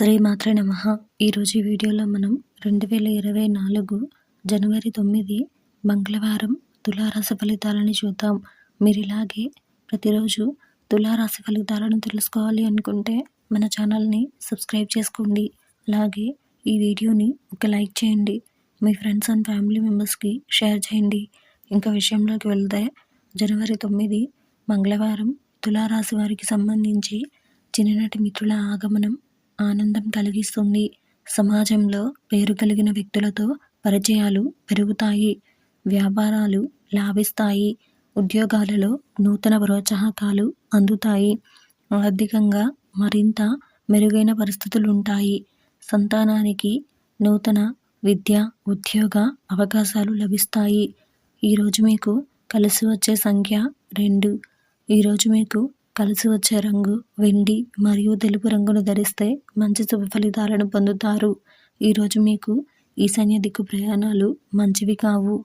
శ్రీమాత్రే నమః. ఈరోజు ఈ వీడియోలో మనం 2024 జనవరి 9 మంగళవారం తులారాశి ఫలితాలని చూద్దాం. మీరు ఇలాగే ప్రతిరోజు తులారాశి ఫలితాలను తెలుసుకోవాలి అనుకుంటే మన ఛానల్ని సబ్స్క్రైబ్ చేసుకోండి. అలాగే ఈ వీడియోని ఒక లైక్ చేయండి. మీ ఫ్రెండ్స్ అండ్ ఫ్యామిలీ మెంబర్స్కి షేర్ చేయండి. ఇంకా విషయంలోకి వెళ్తే జనవరి 9 మంగళవారం తులారాశి వారికి సంబంధించి చిన్ననాటి మిత్రుల ఆగమనం ఆనందం కలిగిస్తుంది. సమాజంలో పేరు కలిగిన వ్యక్తులతో పరిచయాలు పెరుగుతాయి. వ్యాపారాలు లాభిస్తాయి. ఉద్యోగాలలో నూతన ప్రోత్సాహకాలు అందుతాయి. ఆర్థికంగా మరింత మెరుగైన పరిస్థితులుంటాయి. సంతానానికి నూతన విద్య, ఉద్యోగ అవకాశాలు లభిస్తాయి. ఈరోజు మీకు కలిసి వచ్చే సంఖ్య 2. ఈరోజు మీకు కలిసి వచ్చే రంగు వెండి మరియు తెలుపు రంగును ధరిస్తే మంచి శుభ ఫలితాలను పొందుతారు. ఈరోజు మీకు ఈశాన్య దిక్కు ప్రయాణాలు మంచివి కావు.